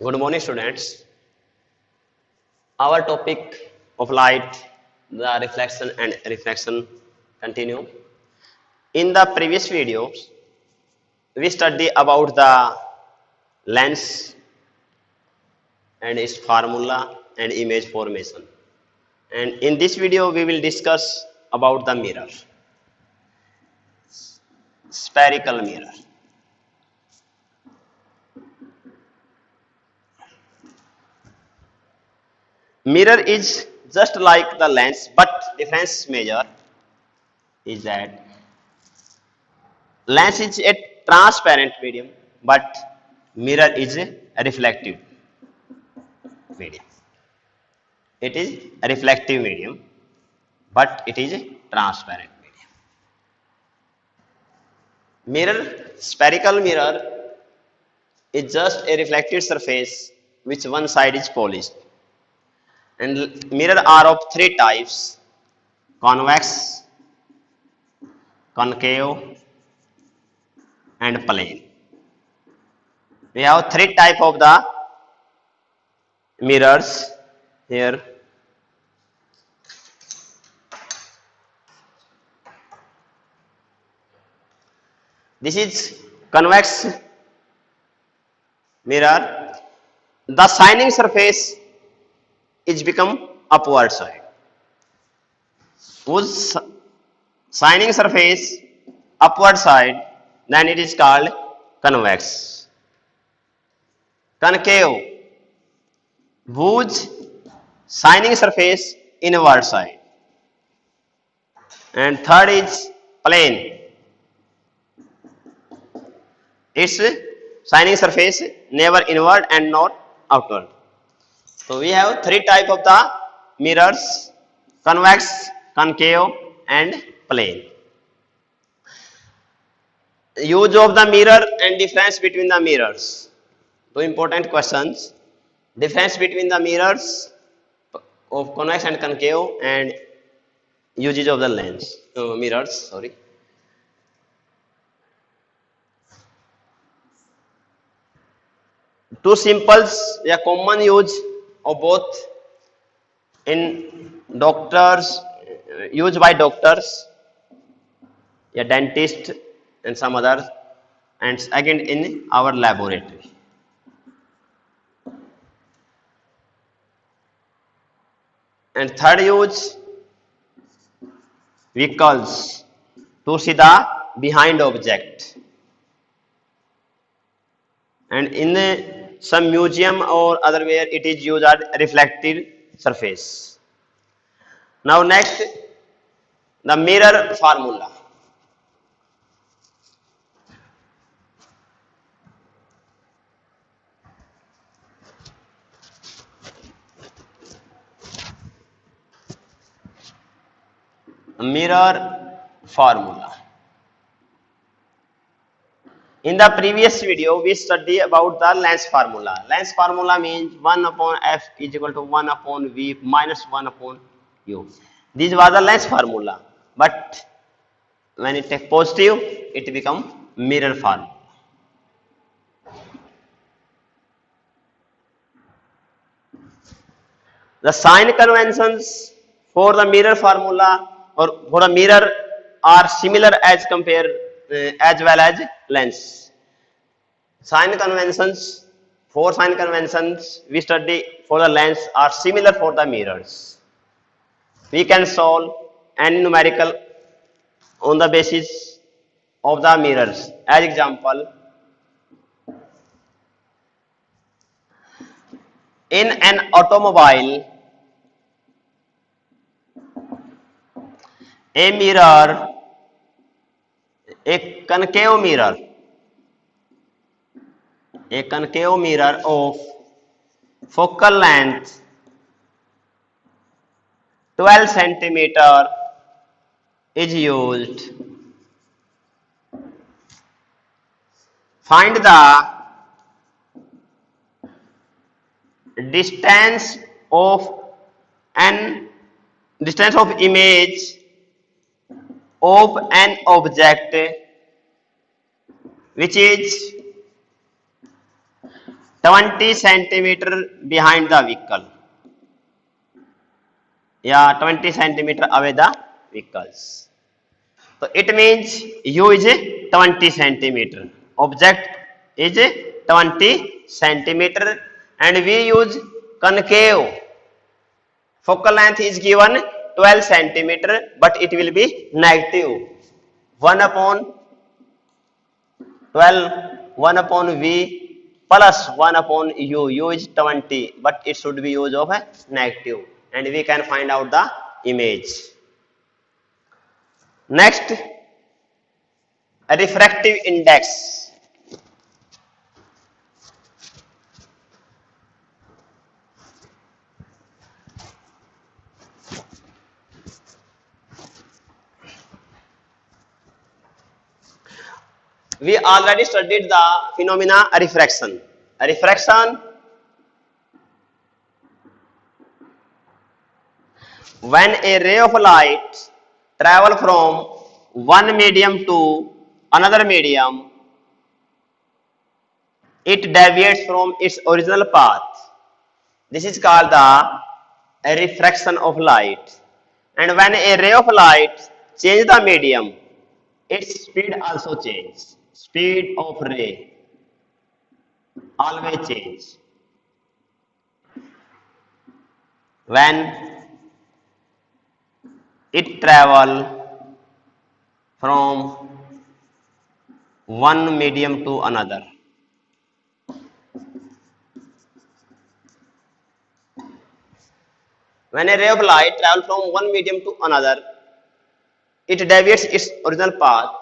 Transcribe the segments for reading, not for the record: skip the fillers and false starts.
Good morning, students. Our topic of light, the reflection and refraction, continue. In the previous videos, we studied about the lens and its formula and image formation. And in this video, we will discuss about the mirror, spherical mirror. Mirror is just like the lens, but difference major is that lens is a transparent medium, but mirror is a reflective medium. It is a reflective medium, but it is a transparent medium. Mirror, spherical mirror is just a reflected surface which one side is polished. And mirror are of three types: convex, concave, and plane. We have three type of the mirrors here. This is convex mirror. The shining surface is become upward side. Whose shining surface upward side, then it is called convex. Concave, whose shining surface inward side. And third is plane. Its shining surface never inward and not outward. So we have three type of the mirrors: convex, concave, and plane. Use of the mirror and difference between the mirrors. Two important questions: difference between the mirrors of convex and concave, and usage of the lens mirrors. Sorry. Two simples, a common use of both in doctors, used by doctors, a dentist, and some others, and second in our laboratory. And third use, vehicles, to see the behind object. And in some museum or other where it is used as reflected surface. Now next, the mirror formula. Mirror formula. In the previous video, we studied about the lens formula. Lens formula means 1 upon f is equal to 1 upon v minus 1 upon u. This was the lens formula. But when it takes positive, it becomes mirror formula. The sign conventions for the mirror formula or for a mirror are similar as compared as well as lens. Sign conventions, four sign conventions we study for the lens are similar for the mirrors. We can solve any numerical on the basis of the mirrors. As example, in an automobile, a mirror, a concave mirror of focal length 12 centimeter is used. Find the distance of image of an object which is 20 centimeter behind the vehicle, या 20 centimeter away the vehicles. So it means u is 20 centimeter, object is 20 centimeter, and we use concave. Focal length is given 12 centimeter, but it will be negative 1 upon 12, 1 upon v plus 1 upon u. U is 20, but it should be use of a negative, and we can find out the image. Next, a refractive index. We already studied the phenomena refraction. Refraction, when a ray of light travel from one medium to another medium, it deviates from its original path. This is called the refraction of light. And when a ray of light changes the medium, its speed also changes. Speed of ray always change. When it travel from one medium to another. When a ray of light travels from one medium to another, it deviates its original path.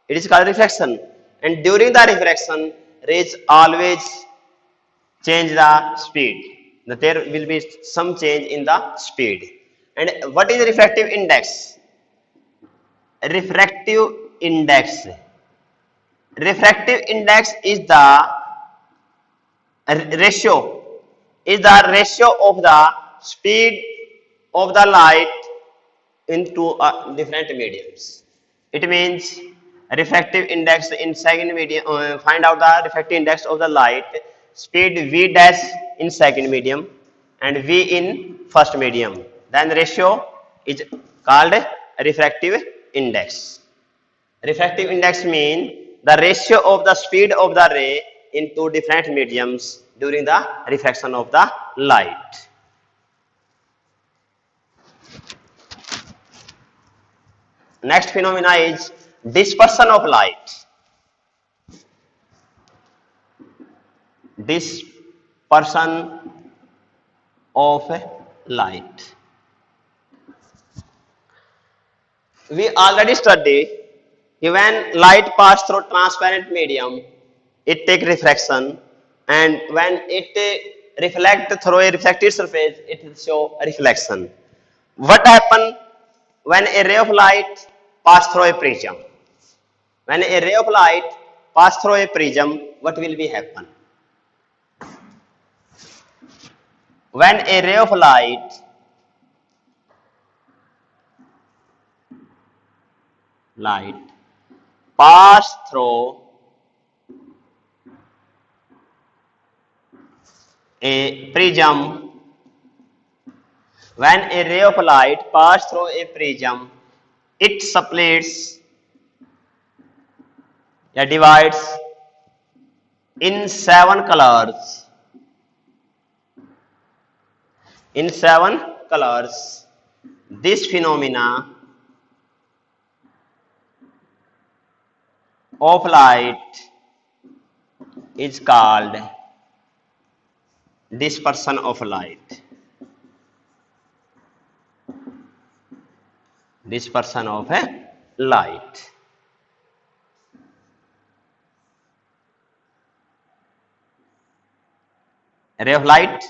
It is called refraction. And during the refraction, rays always change the speed. There will be some change in the speed. And what is refractive index? Refractive index. Refractive index is the ratio of the speed of the light into different mediums. It means refractive index in second medium, find out the refractive index of the light, speed v dash in second medium and v in first medium. Then the ratio is called refractive index. Refractive index means the ratio of the speed of the ray in two different mediums during the refraction of the light. Next phenomena is dispersion of light. Dispersion of light. We already studied when light passes through transparent medium, it takes refraction, and when it reflects through a reflected surface, it will show a reflection. What happens when a ray of light passes through a prism? When a ray of light passes through a prism, what will be happen? When a ray of light pass through a prism, when a ray of light passes through a prism, it splits, divides in 7 colors. In 7 colors. This phenomena of light is called dispersion of light. Dispersion of a light. A ray of light,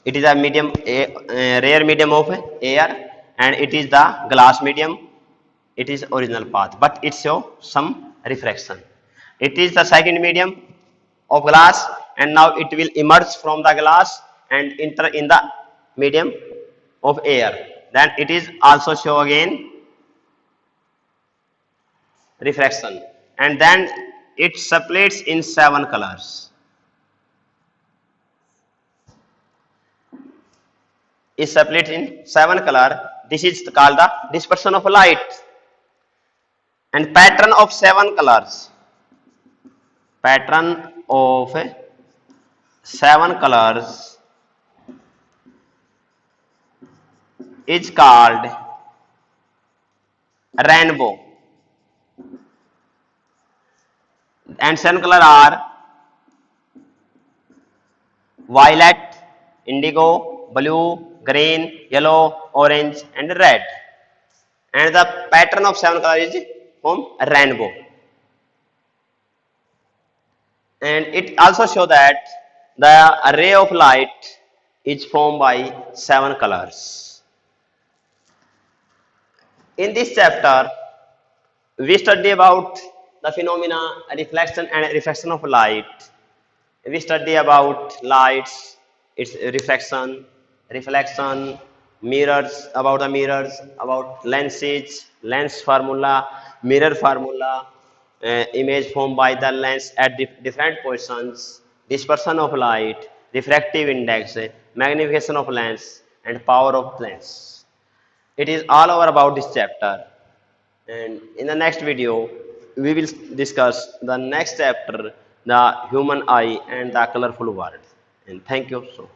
it is a medium, a rare medium of air, and it is the glass medium. It is original path, but it shows some refraction. It is the second medium of glass, and now it will emerge from the glass and enter in the medium of air. Then it is also show again refraction, and then it splits in 7 colors. is split in 7 color. This is called the dispersion of light. And pattern of 7 colors. Pattern of 7 colors is called rainbow. And 7 color are violet, indigo, blue, green, yellow, orange and red. And the pattern of 7 color is from rainbow. And it also shows that the ray of light is formed by 7 colors. In this chapter, we study about the phenomena reflection and refraction of light. We study about lights, its reflection, mirrors, about the mirrors, about lenses, lens formula, mirror formula, image formed by the lens at different positions, dispersion of light, refractive index, magnification of lens, and power of lens. It is all over about this chapter. And in the next video, we will discuss the next chapter, the human eye and the colorful world. And thank you so